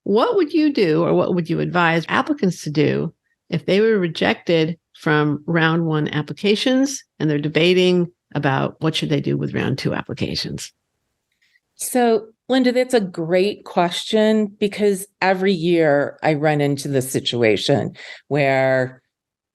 What would you do, or what would you advise applicants to do if they were rejected from round one applications and they're debating about what should they do with round two applications? So, Linda, that's a great question because every year I run into this situation where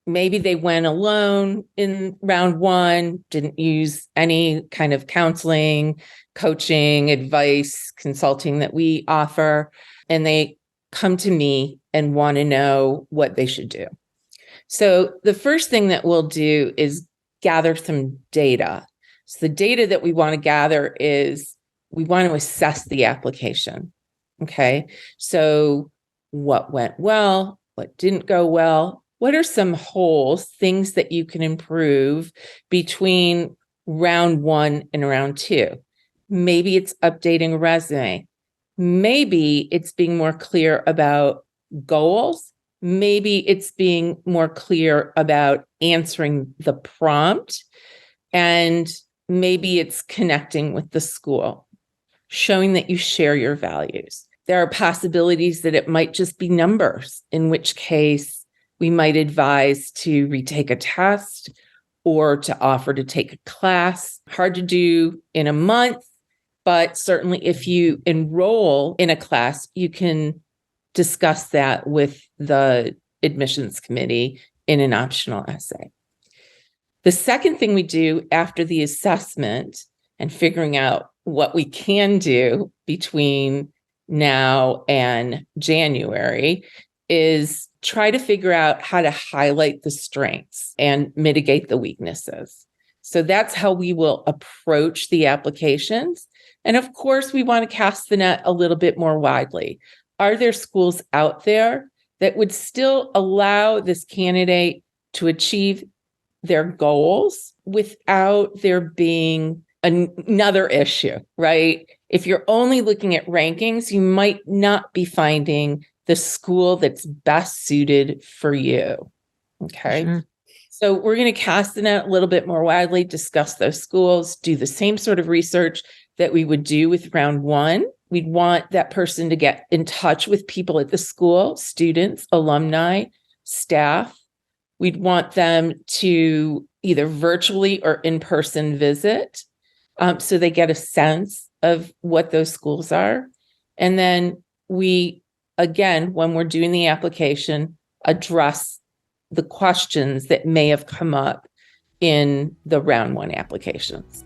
maybe they went alone in round one, didn't use any kind of counseling, coaching, advice, consulting that we offer, and they come to me and want to know what they should do. So the first thing that we'll do is gather some data. So the data that we want to gather is we want to assess the application. Okay. So what went well? What didn't go well? What are some holes, things that you can improve between round one and round two? Maybe it's updating a resume. Maybe it's being more clear about goals. Maybe it's being more clear about answering the prompt. And maybe it's connecting with the school, showing that you share your values. There are possibilities that it might just be numbers, in which case we might advise to retake a test or to offer to take a class. Hard to do in a month, but certainly if you enroll in a class, you can discuss that with the admissions committee in an optional essay. The second thing we do after the assessment and figuring out what we can do between now and January is try to figure out how to highlight the strengths and mitigate the weaknesses. So that's how we will approach the applications. And of course, we want to cast the net a little bit more widely. Are there schools out there that would still allow this candidate to achieve their goals without there being another issue, right? If you're only looking at rankings, you might not be finding the school that's best suited for you. Okay. Sure. So we're going to cast the net a little bit more widely, discuss those schools, do the same sort of research that we would do with round one. We'd want that person to get in touch with people at the school, students, alumni, staff. We'd want them to either virtually or in person visit so they get a sense of what those schools are. And then we, again, when we're doing the application, address the questions that may have come up in the round one applications.